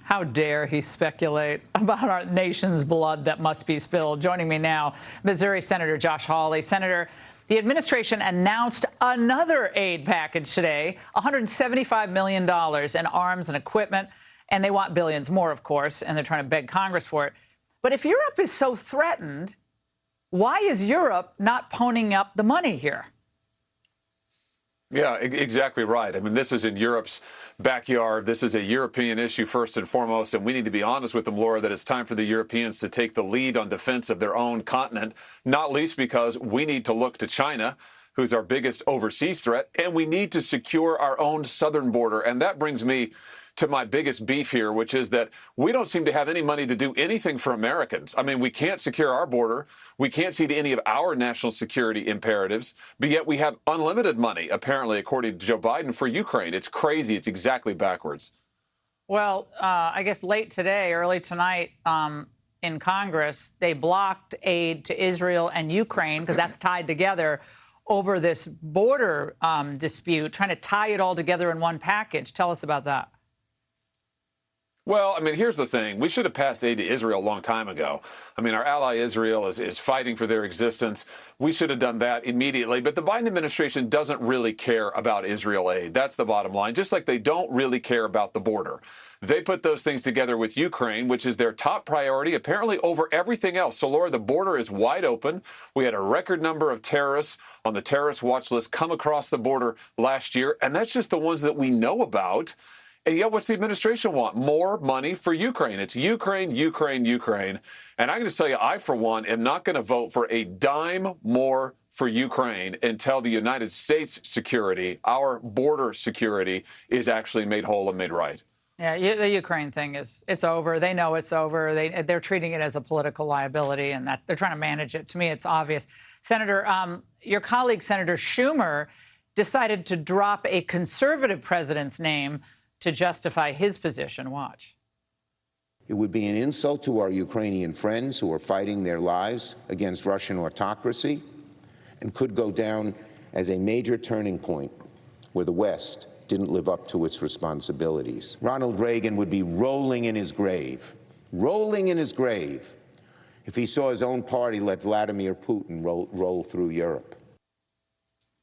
How dare he speculate about our nation's blood that must be spilled? Joining me now, Missouri Senator Josh Hawley. Senator, the administration announced another aid package today, $175 million in arms and equipment, and they want billions more, of course, and they're trying to beg Congress for it. But if Europe is so threatened, why is Europe not ponying up the money here? Yeah, exactly right. I mean, this is in Europe's backyard. This is a European issue first and foremost, and we need to be honest with them, Laura, that it's time for the Europeans to take the lead on defense of their own continent, not least because we need to look to China, who's our biggest overseas threat, and we need to secure our own southern border. And that brings me to my biggest beef here, which is that we don't seem to have any money to do anything for Americans. I mean, we can't secure our border. We can't see to any of our national security imperatives, but yet we have unlimited money, apparently, according to Joe Biden, for Ukraine. It's crazy. It's exactly backwards. Well, I guess late today, early tonight, in Congress, they blocked aid to Israel and Ukraine, because that's tied together, over this border dispute, trying to tie it all together in one package. Tell us about that. Well, I mean, here's the thing. We should have passed aid to Israel a long time ago. I mean, our ally Israel is fighting for their existence. We should have done that immediately. But the Biden administration doesn't really care about Israel aid. That's the bottom line, just like they don't really care about the border. They put those things together with Ukraine, which is their top priority, apparently over everything else. So, Laura, the border is wide open. We had a record number of terrorists on the terrorist watch list come across the border last year, and that's just the ones that we know about. And yet, what's the administration want? More money for Ukraine. It's Ukraine, Ukraine, Ukraine. And I'm going to tell you, I, for one, am not going to vote for a dime more for Ukraine until the United States security, our border security, is actually made whole and made right. Yeah, the Ukraine thing it's over. They know it's over. They're treating it as a political liability, and that they're trying to manage it. To me, it's obvious. Senator, your colleague, Senator Schumer, decided to drop a conservative president's name to justify his position. Watch. It would be an insult to our Ukrainian friends who are fighting their lives against Russian autocracy and could go down as a major turning point where the West didn't live up to its responsibilities. Ronald Reagan would be rolling in his grave, if he saw his own party let Vladimir Putin roll through Europe.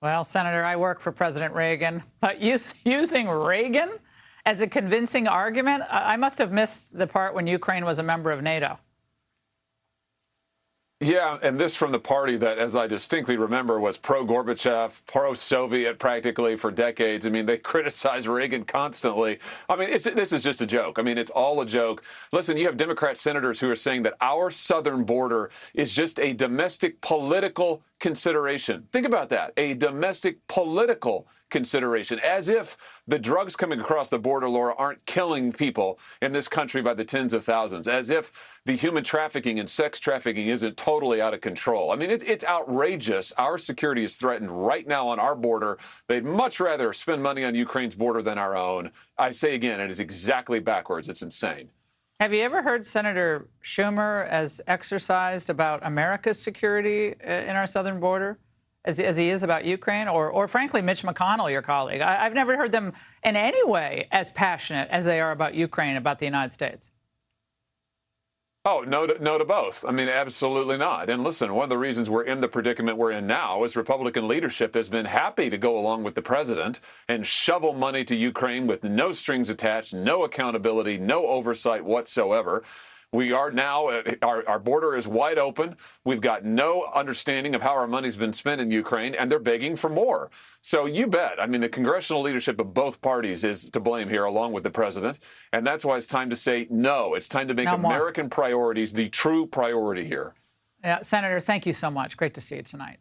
Well, Senator, I work for President Reagan, but using Reagan as a convincing argument, I must have missed the part when Ukraine was a member of NATO. Yeah, and this from the party that, as I distinctly remember, was pro-Gorbachev, pro-Soviet practically for decades. I mean, they criticize Reagan constantly. I mean, this is just a joke. I mean, it's all a joke. Listen, you have Democrat senators who are saying that our southern border is just a domestic political consideration. Think about that, a domestic political consideration, as if the drugs coming across the border, Laura, aren't killing people in this country by the tens of thousands, as if the human trafficking and sex trafficking isn't totally out of control. I mean, it's outrageous. Our security is threatened right now on our border. They'd much rather spend money on Ukraine's border than our own. I say again, it is exactly backwards. It's insane. Have you ever heard Senator Schumer as exercised about America's security in our southern border as he is about Ukraine, or frankly, Mitch McConnell, your colleague? I've never heard them in any way as passionate as they are about Ukraine, about the United States. Oh, no to both. I mean, absolutely not. And listen, one of the reasons we're in the predicament we're in now is Republican leadership has been happy to go along with the president and shovel money to Ukraine with no strings attached, no accountability, no oversight whatsoever. We are now, our border is wide open. We've got no understanding of how our money's been spent in Ukraine, and they're begging for more. So you bet. I mean, the congressional leadership of both parties is to blame here, along with the president. And that's why it's time to say no. It's time to make American priorities the true priority here. Yeah, Senator, thank you so much. Great to see you tonight.